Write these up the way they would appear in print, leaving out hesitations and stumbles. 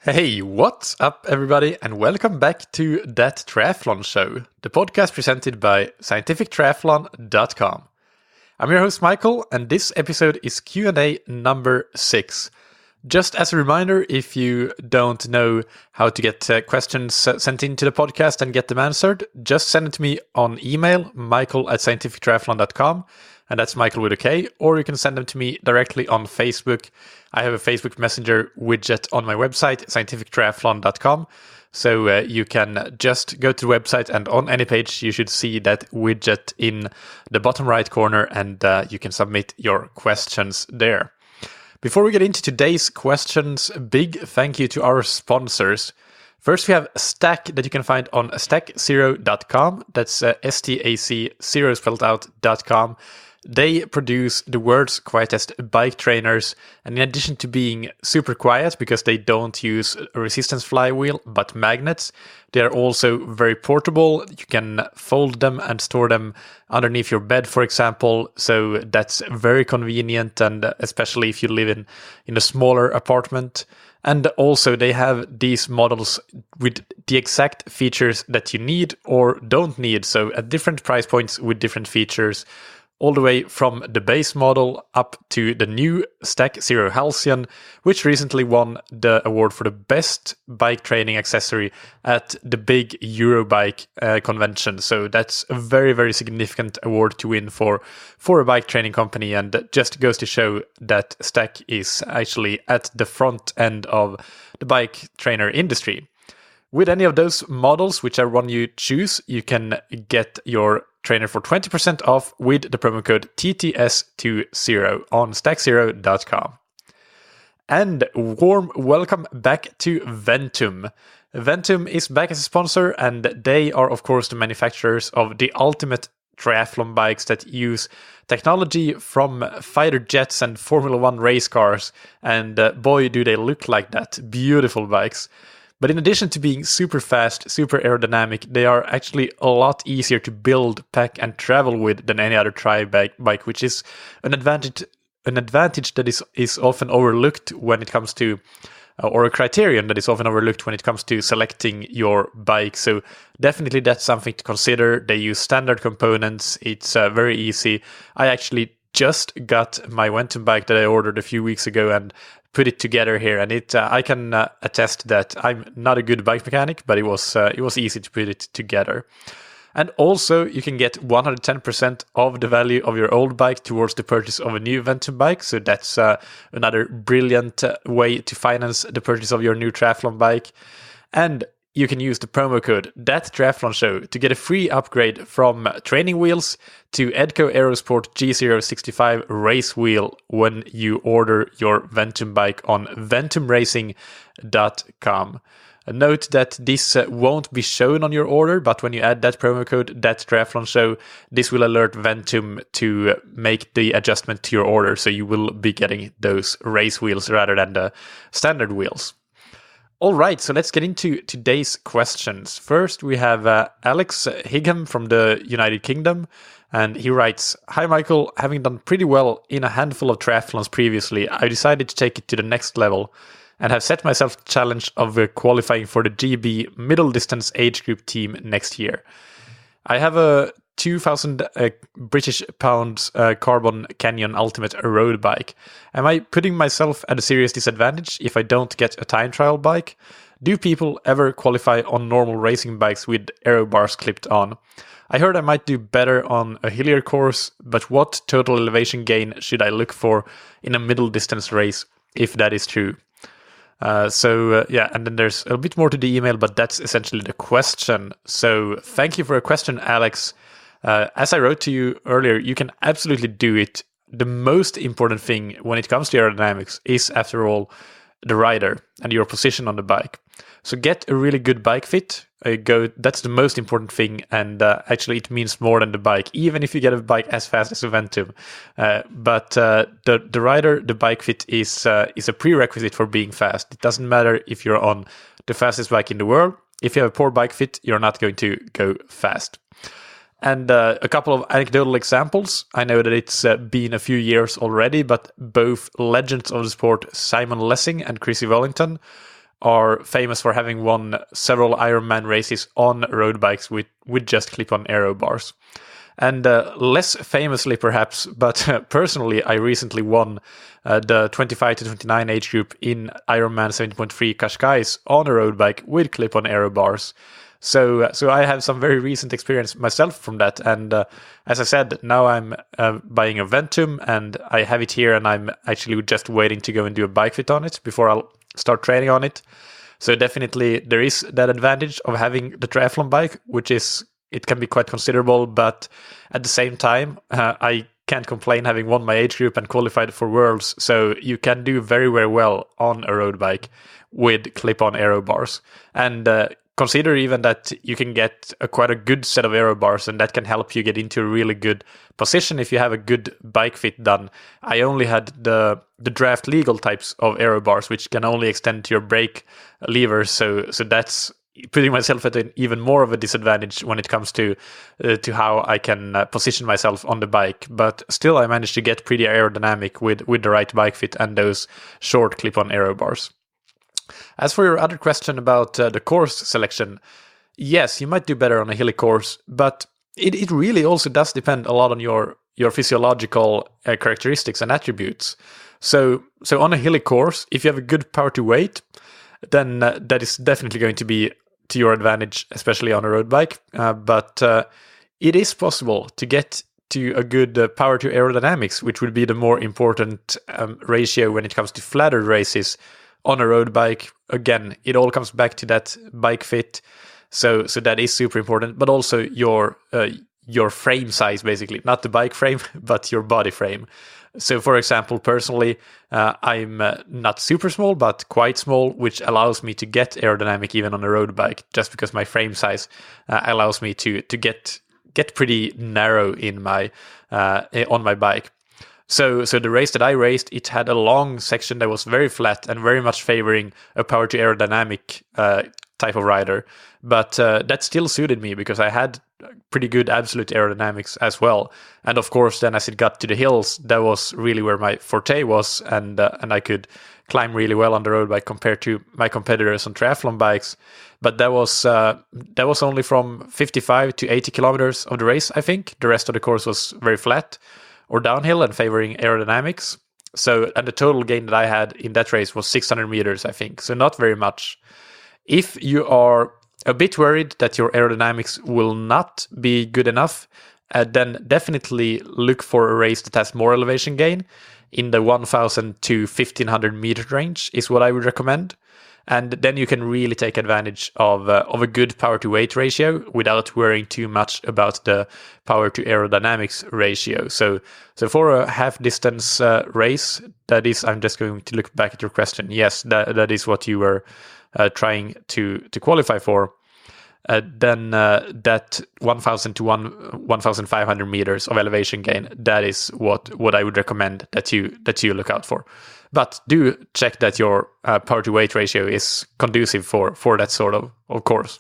Hey, what's up, everybody, and welcome back to That Triathlon Show, the podcast presented by scientifictriathlon.com. I'm your host, Michael, and this episode is Q&A number 6. Just as a reminder, if you don't know how to get questions sent into the podcast and get them answered, just send it to me on email, michael@scientifictriathlon.com, and that's Michael with a K, or you can send them to me directly on Facebook. I have a Facebook Messenger widget on my website, scientifictriathlon.com, so you can just go to the website, and on any page you should see that widget in the bottom right corner, and you can submit your questions there. Before we get into today's questions, a big thank you to our sponsors. First, we have Stack that you can find on stack0.com. That's STAC, 0 spelled out, .com. They produce the world's quietest bike trainers, and in addition to being super quiet because they don't use a resistance flywheel but magnets, they are also very portable. You can fold them and store them underneath your bed, for example, so that's very convenient, and especially if you live in a smaller apartment. And also they have these models with the exact features that you need or don't need, so at different price points with different features, all the way from the base model up to the new Stack Zero Halcyon, which recently won the award for the best bike training accessory at the big Eurobike convention. So that's a very, very significant award to win for a bike training company, and that just goes to show that Stack is actually at the front end of the bike trainer industry. With any of those models, whichever one you choose, you can get your trainer for 20% off with the promo code TTS20 on stack0.com. And warm welcome back to Ventum. Ventum is back as a sponsor, and they are, of course, the manufacturers of the ultimate triathlon bikes that use technology from fighter jets and Formula One race cars. And boy, do they look like that. Beautiful bikes. But in addition to being super fast, super aerodynamic, they are actually a lot easier to build, pack, and travel with than any other bike, which is an advantage that is often overlooked when it comes to, or a criterion that is often overlooked when it comes to selecting your bike. So definitely that's something to consider. They use standard components. It's very easy. I actually just got my Ventum bike that I ordered a few weeks ago and put it together here, and I can attest that I'm not a good bike mechanic, but it was easy to put it together. And also, you can get 110% of the value of your old bike towards the purchase of a new Ventum bike. So that's another brilliant way to finance the purchase of your new triathlon bike. And you can use the promo code ThatTriathlonShow to get a free upgrade from training wheels to Edco Aerosport G065 race wheel when you order your Ventum bike on ventumracing.com. Note that this won't be shown on your order, but when you add that promo code ThatTriathlonShow, this will alert Ventum to make the adjustment to your order, so you will be getting those race wheels rather than the standard wheels. All right, so let's get into today's questions. First, we have Alex Higham from the United Kingdom, and he writes, "Hi Michael, having done pretty well in a handful of triathlons previously, I decided to take it to the next level and have set myself the challenge of qualifying for the GB middle distance age group team next year. I have a 2,000 British pounds Carbon Canyon Ultimate road bike. Am I putting myself at a serious disadvantage if I don't get a time trial bike? Do people ever qualify on normal racing bikes with aero bars clipped on? I heard I might do better on a hillier course, but what total elevation gain should I look for in a middle distance race, if that is true?" And then there's a bit more to the email, but that's essentially the question. So thank you for a question, Alex. As I wrote to you earlier, you can absolutely do it. The most important thing when it comes to aerodynamics is, after all, the rider and your position on the bike. So get a really good bike fit. That's the most important thing, and actually it means more than the bike, even if you get a bike as fast as a Ventum. But the rider, the bike fit is a prerequisite for being fast. It doesn't matter if you're on the fastest bike in the world. If you have a poor bike fit, you're not going to go fast. And a couple of anecdotal examples. I know that it's been a few years already, but both legends of the sport, Simon Lessing and Chrissy Wellington, are famous for having won several Ironman races on road bikes with just clip-on aero bars. And less famously perhaps, but personally I recently won the 25 to 29 age group in Ironman 70.3 Qashqai's on a road bike with clip-on aero bars. So I have some very recent experience myself from that. And as I said, now I'm buying a Ventum and I have it here, and I'm actually just waiting to go and do a bike fit on it before I'll start training on it. So definitely there is that advantage of having the triathlon bike, which is, it can be quite considerable, but at the same time, I can't complain having won my age group and qualified for Worlds. So you can do very, very well on a road bike with clip-on aero bars. And consider even that you can get quite a good set of aero bars, and that can help you get into a really good position if you have a good bike fit done. I only had the draft legal types of aero bars, which can only extend to your brake levers. So that's putting myself at an even more of a disadvantage when it comes to how I can position myself on the bike. But still, I managed to get pretty aerodynamic with the right bike fit and those short clip-on aero bars. As for your other question about the course selection, yes, you might do better on a hilly course, but it really also does depend a lot on your physiological characteristics and attributes. So on a hilly course, if you have a good power to weight, then that is definitely going to be to your advantage, especially on a road bike. But it is possible to get to a good power to aerodynamics, which would be the more important ratio when it comes to flatter races on a road bike. Again, it all comes back to that bike fit. So that is super important, but also your frame size, basically, not the bike frame, but your body frame. So, for example, personally, I'm not super small, but quite small, which allows me to get aerodynamic even on a road bike, just because my frame size allows me to get pretty narrow in my on my bike. So the race that I raced, it had a long section that was very flat and very much favoring a power to aerodynamic type of rider. But that still suited me because I had pretty good absolute aerodynamics as well. And of course, then as it got to the hills, that was really where my forte was, and I could climb really well on the road bike compared to my competitors on triathlon bikes. But that was only from 55 to 80 kilometers of the race, I think. The rest of the course was very flat or downhill and favoring aerodynamics. So, and the total gain that I had in that race was 600 meters, I think. So not very much. If you are a bit worried that your aerodynamics will not be good enough, then definitely look for a race that has more elevation gain. In the 1,000 to 1,500 meter range is what I would recommend. And then you can really take advantage of a good power to weight ratio without worrying too much about the power to aerodynamics ratio. So for a half distance race, that is, I'm just going to look back at your question. Yes, that is what you were trying to qualify for. Then that 1,000 to 1,500 meters of elevation gain, that is what I would recommend that you look out for. But do check that your power to weight ratio is conducive for that sort of course.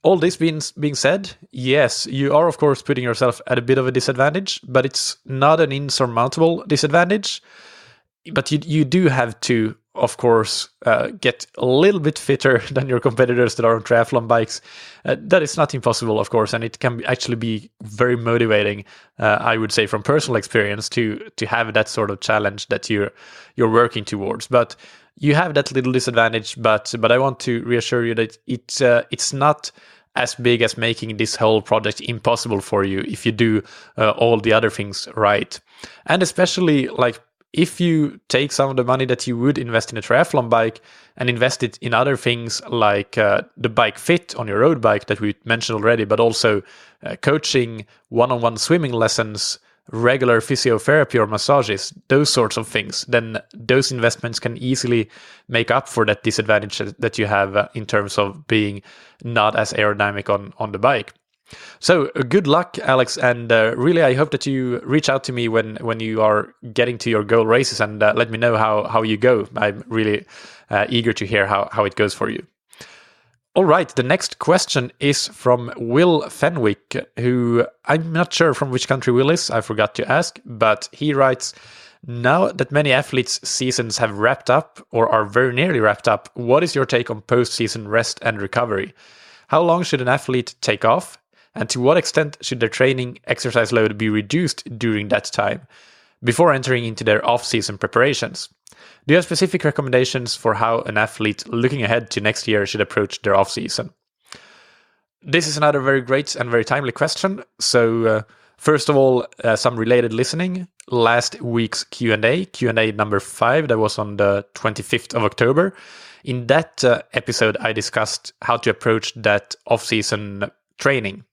All this being said, yes, you are of course putting yourself at a bit of a disadvantage, but it's not an insurmountable disadvantage. But you do have to, of course, get a little bit fitter than your competitors that are on triathlon bikes. That is not impossible, of course, and it can actually be very motivating, I would say, from personal experience to have that sort of challenge that you're working towards. But you have that little disadvantage, but I want to reassure you that it's not as big as making this whole project impossible for you if you do all the other things right. And especially, like, if you take some of the money that you would invest in a triathlon bike and invest it in other things like the bike fit on your road bike that we mentioned already, but also coaching, one-on-one swimming lessons, regular physiotherapy or massages, those sorts of things, then those investments can easily make up for that disadvantage that you have in terms of being not as aerodynamic on the bike. So good luck, Alex, and really I hope that you reach out to me when you are getting to your goal races and let me know how you go. I'm really eager to hear how it goes for you. All right, the next question is from Will Fenwick, who I'm not sure from which country Will is, I forgot to ask, but he writes, Now that many athletes' seasons have wrapped up or are very nearly wrapped up, what is your take on post-season rest and recovery? How long should an athlete take off? And to what extent should their training exercise load be reduced during that time before entering into their off-season preparations? Do you have specific recommendations for how an athlete looking ahead to next year should approach their off-season? This is another very great and very timely question. So first of all, some related listening. Last week's Q&A number 5, that was on the 25th of October. In that episode, I discussed how to approach that off-season training.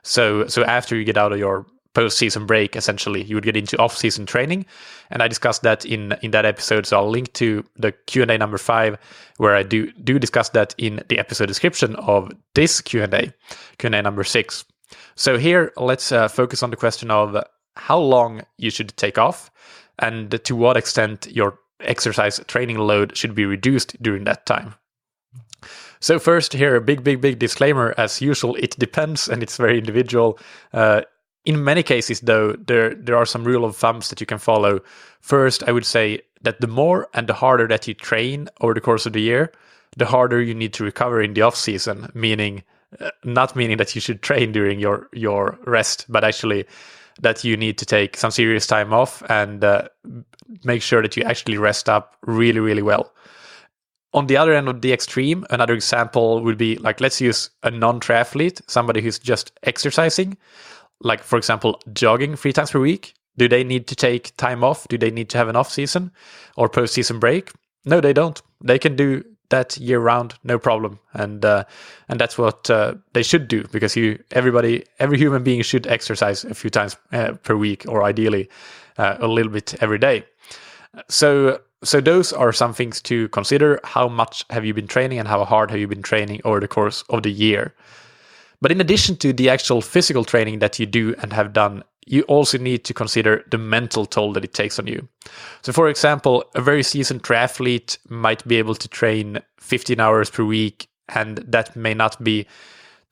So after you get out of your post-season break, essentially, you would get into off-season training. And I discussed that in that episode. So I'll link to the Q&A number 5, where I do discuss that in the episode description of this Q&A number 6. So here, let's focus on the question of how long you should take off and to what extent your exercise training load should be reduced during that time. So first, here, a big disclaimer. As usual, it depends and it's very individual. In many cases, though, there are some rule of thumbs that you can follow. First, I would say that the more and the harder that you train over the course of the year, the harder you need to recover in the off season. Meaning, not meaning that you should train during your rest, but actually that you need to take some serious time off and make sure that you actually rest up really well. On the other end of the extreme, another example would be like, let's use a non-triathlete, somebody who's just exercising. Like, for example, jogging 3 times per week. Do they need to take time off? Do they need to have an off season or post-season break? No, they don't. They can do that year round, no problem. And that's what they should do, because every human being should exercise a few times per week, or ideally a little bit every day. So those are some things to consider. How much have you been training and how hard have you been training over the course of the year? But in addition to the actual physical training that you do and have done, you also need to consider the mental toll that it takes on you. So for example, a very seasoned triathlete might be able to train 15 hours per week, and that may not be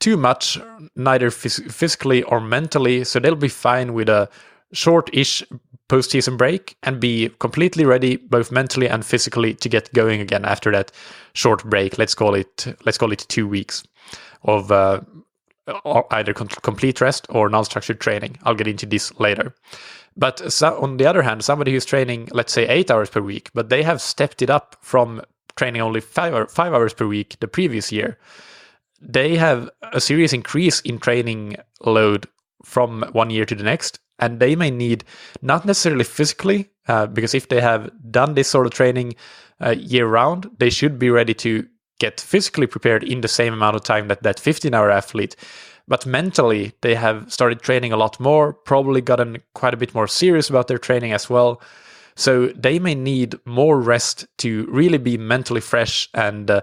too much, neither physically or mentally. So they'll be fine with a short-ish post-season break and be completely ready, both mentally and physically, to get going again after that short break. Let's call it 2 weeks of or either complete rest or non-structured training. I'll get into this later. But on the other hand, somebody who's training, let's say 8 hours per week, but they have stepped it up from training only 5 hours per week the previous year, they have a serious increase in training load from one year to the next. And they may need, not necessarily physically, because if they have done this sort of training year round, they should be ready to get physically prepared in the same amount of time that 15-hour athlete. But mentally, they have started training a lot more, probably gotten quite a bit more serious about their training as well. So they may need more rest to really be mentally fresh and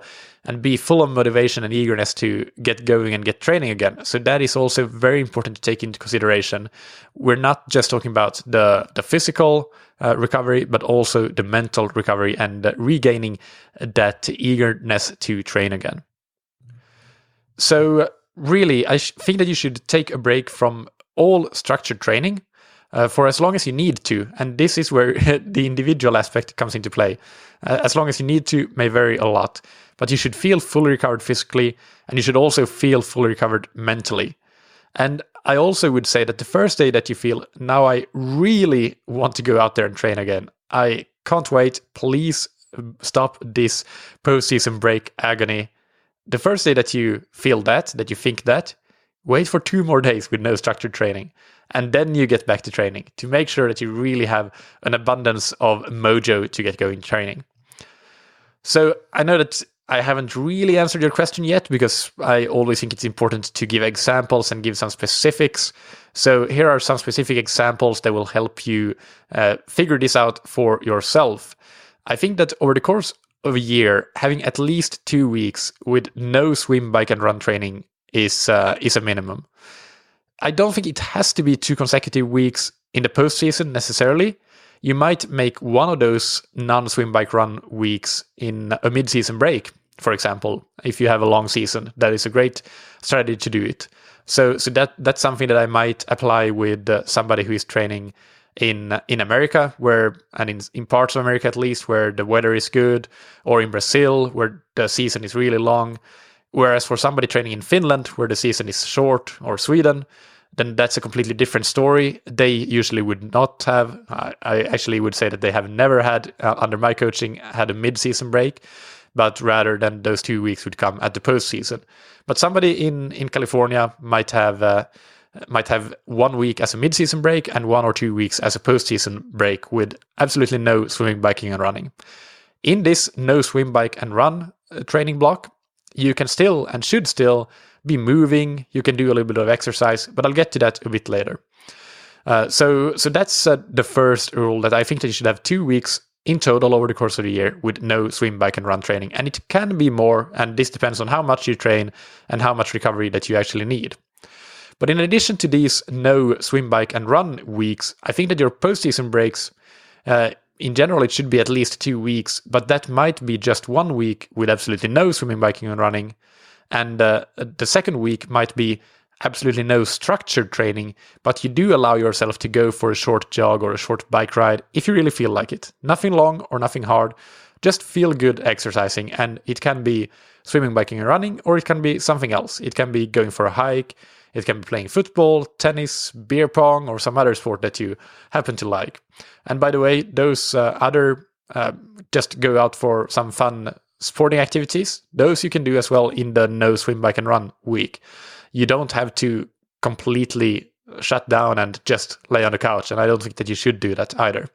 be full of motivation and eagerness to get going and get training again. So that is also very important to take into consideration. We're not just talking about the physical recovery, but also the mental recovery and regaining that eagerness to train again. So really, I think that you should take a break from all structured training for as long as you need to. And this is where the individual aspect comes into play. As long as you need to may vary a lot, but you should feel fully recovered physically, and you should also feel fully recovered mentally. And I also would say that the first day that you feel, now I really want to go out there and train again, I can't wait, please stop this post-season break agony. The first day that you feel that you think that, wait for 2 more days with no structured training. And then you get back to training to make sure that you really have an abundance of mojo to get going training. So I know that I haven't really answered your question yet, because I always think it's important to give examples and give some specifics. So here are some specific examples that will help you figure this out for yourself. I think that over the course of a year, having at least 2 weeks with no swim, bike, and run training is a minimum. I don't think it has to be 2 consecutive weeks in the postseason necessarily. You might make one of those non-swim, bike, run weeks in a mid-season break, for example. If you have a long season, that is a great strategy to do it. So that's something that I might apply with somebody who is training in America, in parts of America at least, where the weather is good, or in Brazil, where the season is really long. Whereas for somebody training in Finland, where the season is short, or Sweden, then that's a completely different story. They usually would not have, I actually would say that they have never had, under my coaching, had a mid-season break, but rather than those 2 weeks would come at the postseason. But somebody in California might have 1 week as a mid-season break and 1 or 2 weeks as a postseason break with absolutely no swimming, biking, and running. In this no swim, bike, and run training block, you can still and should still be moving. You can do a little bit of exercise, but I'll get to that a bit later. So that's the first rule, that I think that you should have 2 weeks in total over the course of the year with no swim, bike, and run training. And it can be more, and this depends on how much you train and how much recovery that you actually need. But in addition to these no swim, bike, and run weeks, I think that your postseason breaks, in general, it should be at least 2 weeks, but that might be just 1 week with absolutely no swimming, biking, and running. And the second week might be absolutely no structured training, but you do allow yourself to go for a short jog or a short bike ride if you really feel like it. Nothing long or nothing hard, just feel good exercising. And it can be swimming, biking, and running, or it can be something else. It can be going for a hike, it can be playing football, tennis, beer pong, or some other sport that you happen to like. And by the way, those just go out for some fun sporting activities, those you can do as well in the no swim, bike, and run week. You don't have to completely shut down and just lay on the couch, and I don't think that you should do that either.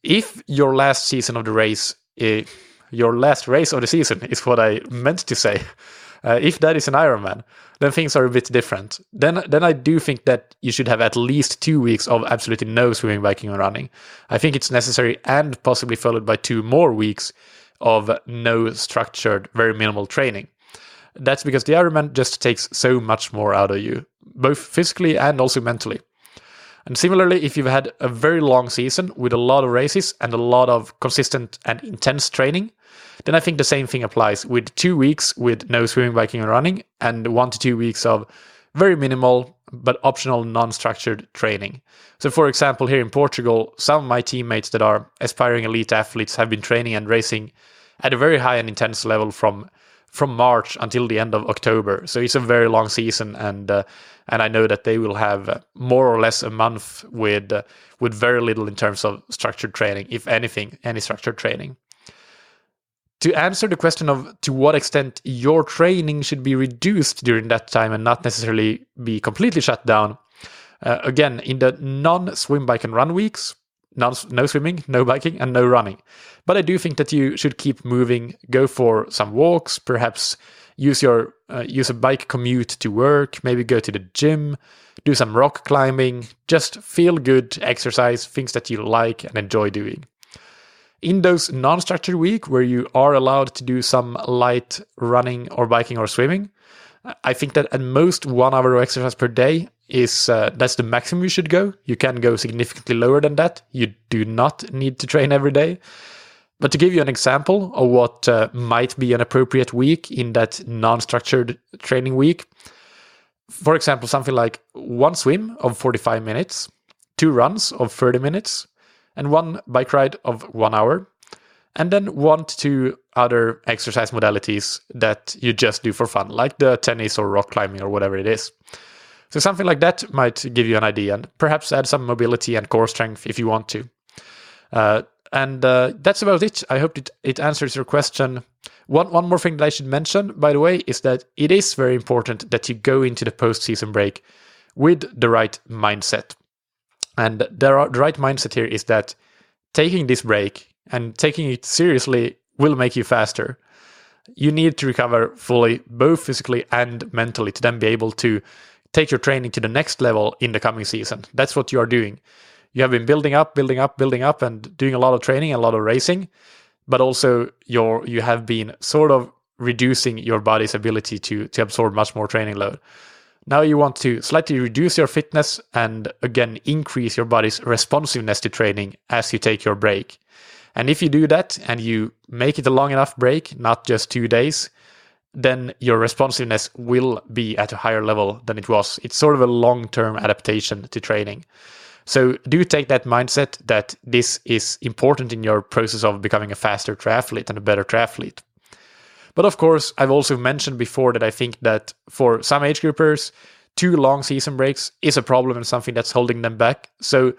If your last season of the race, your last race of the season is what I meant to say, if that is an Ironman, then things are a bit different. Then I do think that you should have at least 2 weeks of absolutely no swimming, biking, and running. I think it's necessary, and possibly followed by 2 more weeks of no structured, very minimal training. That's because the Ironman just takes so much more out of you, both physically and also mentally. And similarly, if you've had a very long season with a lot of races and a lot of consistent and intense training, then I think the same thing applies with 2 weeks with no swimming, biking, and running, and 1 to 2 weeks of very minimal but optional non-structured training. So for example, here in Portugal, some of my teammates that are aspiring elite athletes have been training and racing at a very high and intense level from March until the end of October. So it's a very long season, and I know that they will have more or less a month with very little in terms of structured training, if anything, any structured training. To answer the question of to what extent your training should be reduced during that time and not necessarily be completely shut down, again, in the non-swim, bike, and run weeks, no swimming, no biking, and no running. But I do think that you should keep moving, go for some walks, perhaps use a bike commute to work, maybe go to the gym, do some rock climbing, just feel good, exercise, things that you like and enjoy doing. In those non-structured week where you are allowed to do some light running or biking or swimming, I think that at most 1 hour of exercise per day is that's the maximum you should go. You can go significantly lower than that. You do not need to train every day. But to give you an example of what might be an appropriate week in that non-structured training week, for example, something like 1 swim of 45 minutes, 2 runs of 30 minutes, and 1 bike ride of 1 hour, and then 1 to 2 other exercise modalities that you just do for fun, like the tennis or rock climbing or whatever it is. So something like that might give you an idea, and perhaps add some mobility and core strength if you want to. And that's about it. I hope it answers your question. One more thing that I should mention, by the way, is that it is very important that you go into the postseason break with the right mindset. And the right mindset here is that taking this break and taking it seriously will make you faster. You need to recover fully, both physically and mentally, to then be able to take your training to the next level in the coming season. That's what you are doing. You have been building up, and doing a lot of training, a lot of racing, but also you have been sort of reducing your body's ability to absorb much more training load. Now you want to slightly reduce your fitness and again increase your body's responsiveness to training as you take your break. And if you do that and you make it a long enough break, not just 2 days, then your responsiveness will be at a higher level than it was. It's sort of a long-term adaptation to training. So do take that mindset that this is important in your process of becoming a faster triathlete and a better triathlete. But of course, I've also mentioned before that I think that for some age groupers, 2 long season breaks is a problem and something that's holding them back. So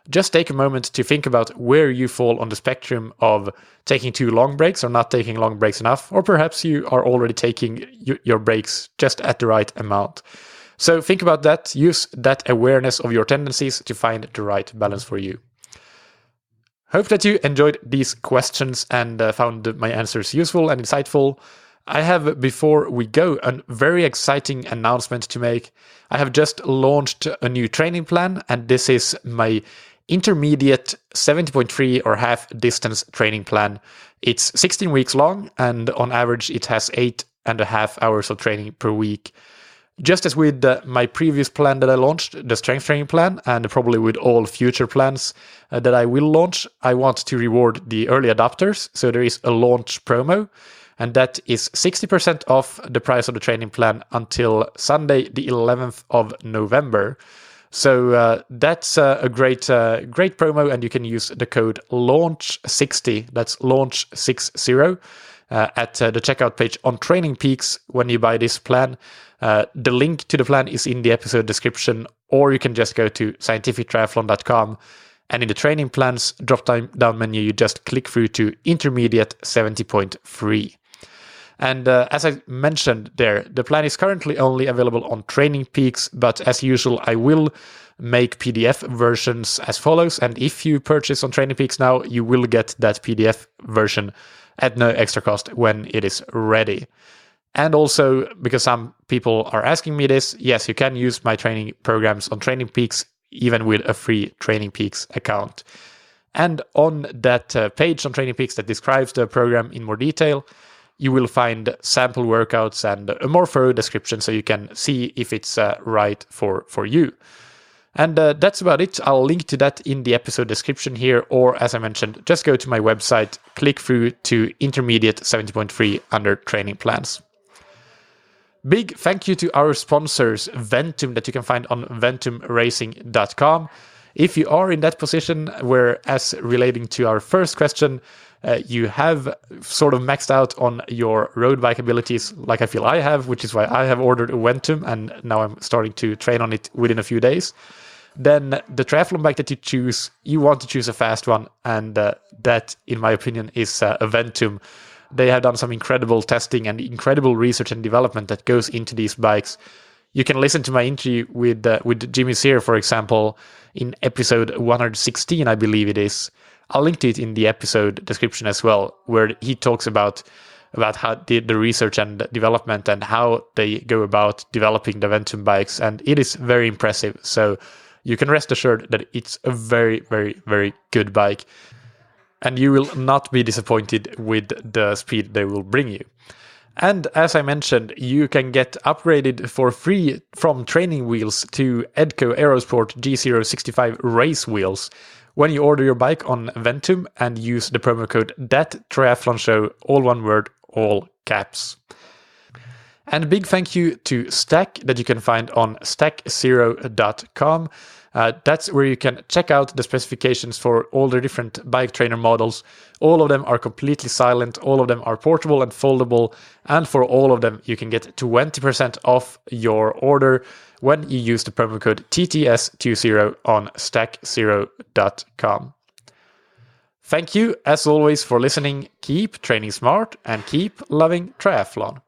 just take a moment to think about where you fall on the spectrum of taking 2 long breaks or not taking long breaks enough, or perhaps you are already taking your breaks just at the right amount. So think about that, use that awareness of your tendencies to find the right balance for you. Hope that you enjoyed these questions and found my answers useful and insightful. I have, before we go, a very exciting announcement to make. I have just launched a new training plan, and this is my intermediate 70.3 or half distance training plan. It's 16 weeks long, and on average it has 8.5 hours of training per week. Just as with my previous plan that I launched, the strength training plan, and probably with all future plans that I will launch, I want to reward the early adopters. So there is a launch promo, and that is 60% off the price of the training plan until Sunday, the 11th of November. So that's a great promo, and you can use the code LAUNCH60, that's LAUNCH60, at the checkout page on Training Peaks when you buy this plan. The link to the plan is in the episode description, or you can just go to scientifictriathlon.com, and in the training plans drop-down menu, you just click through to intermediate 70.3. And as I mentioned there, the plan is currently only available on Training Peaks, but as usual, I will make PDF versions as follows. And if you purchase on Training Peaks now, you will get that PDF version at no extra cost when it is ready. And also, because some people are asking me this, yes, you can use my training programs on Training Peaks, even with a free Training Peaks account. And on that page on Training Peaks that describes the program in more detail, you will find sample workouts and a more thorough description so you can see if it's right for you. And that's about it. I'll link to that in the episode description here, or as I mentioned, just go to my website, click through to intermediate 70.3 under training plans. Big thank you to our sponsors, Ventum, that you can find on ventumracing.com. If you are in that position where, as relating to our first question, you have sort of maxed out on your road bike abilities, like I feel I have, which is why I have ordered a Ventum, and now I'm starting to train on it within a few days, then the triathlon bike that you choose, you want to choose a fast one, and that, in my opinion, is a Ventum. They have done some incredible testing and incredible research and development that goes into these bikes. You can listen to my interview with Jimmy Sear, for example, in episode 116, I believe it is. I'll link to it in the episode description as well, where he talks about how the research and development and how they go about developing the Ventum bikes, and it is very impressive. So you can rest assured that it's a very, very, very good bike, and you will not be disappointed with the speed they will bring you. And as I mentioned, you can get upgraded for free from training wheels to Edco Aerosport G065 race wheels when you order your bike on Ventum and use the promo code THATTRIATHLONSHOW, all one word, all caps. And a big thank you to Stack that you can find on stackzero.com. That's where you can check out the specifications for all the different bike trainer models. All of them are completely silent, all of them are portable and foldable, and for all of them you can get 20% off your order when you use the promo code TTS20 on stackzero.com. Thank you, as always, for listening. Keep training smart and keep loving triathlon.